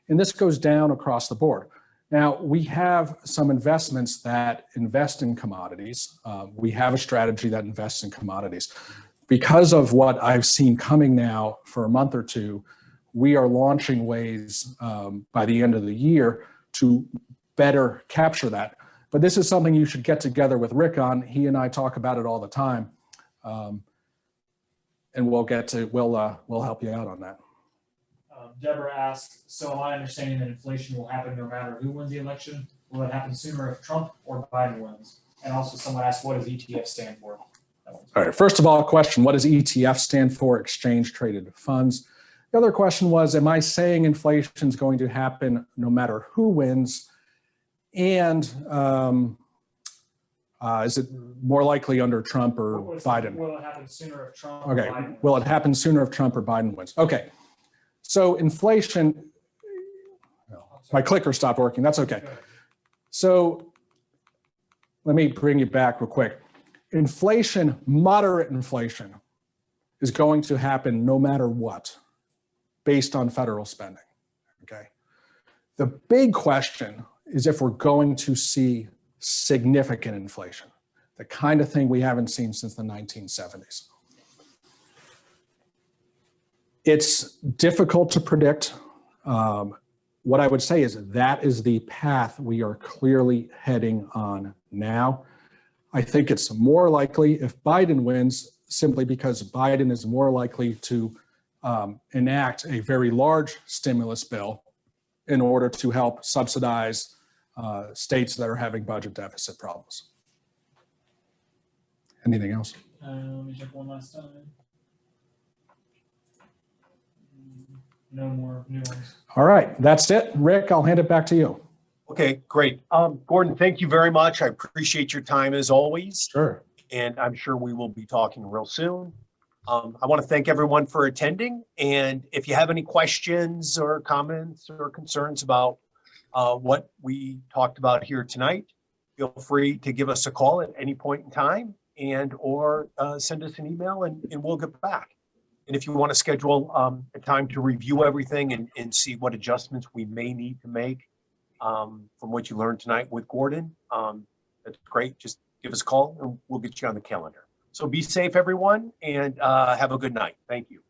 And this goes down across the board. Now, we have some investments that invest in commodities. We have a strategy that invests in commodities. Because of what I've seen coming now for a month or two, we are launching ways by the end of the year to better capture that. But this is something you should get together with Rick on. He and I talk about it all the time. And we'll help you out on that. Deborah asked, so am I understanding that inflation will happen no matter who wins the election? Will it happen sooner if Trump or Biden wins? And also someone asked, what does ETF stand for? All right, first of all, question, what does ETF stand for? Exchange Traded Funds. The other question was, am I saying inflation is going to happen no matter who wins? And is it more likely under Trump or Biden? Will it happen sooner if Trump or Okay, Biden wins? will it happen sooner if Trump or Biden wins? Okay, so inflation, my clicker stopped working, that's okay. So let me bring you back real quick. Inflation, moderate inflation, is going to happen no matter what, based on federal spending, okay? The big question is if we're going to see significant inflation, the kind of thing we haven't seen since the 1970s. It's difficult to predict. what I would say is that is the path we are clearly heading on now. I think it's more likely if Biden wins, simply because Biden is more likely to enact a very large stimulus bill in order to help subsidize states that are having budget deficit problems. Anything else? Let me check one last time. No more new ones. All right, that's it. Rick, I'll hand it back to you. Okay, great. Gordon, thank you very much. I appreciate your time as always. Sure. And I'm sure we will be talking real soon. I want to thank everyone for attending. And if you have any questions or comments or concerns about what we talked about here tonight, feel free to give us a call at any point in time and or send us an email and we'll get back. And if you want to schedule a time to review everything and see what adjustments we may need to make from what you learned tonight with Gordon, that's great. Just give us a call and we'll get you on the calendar. So be safe, everyone, and have a good night. Thank you.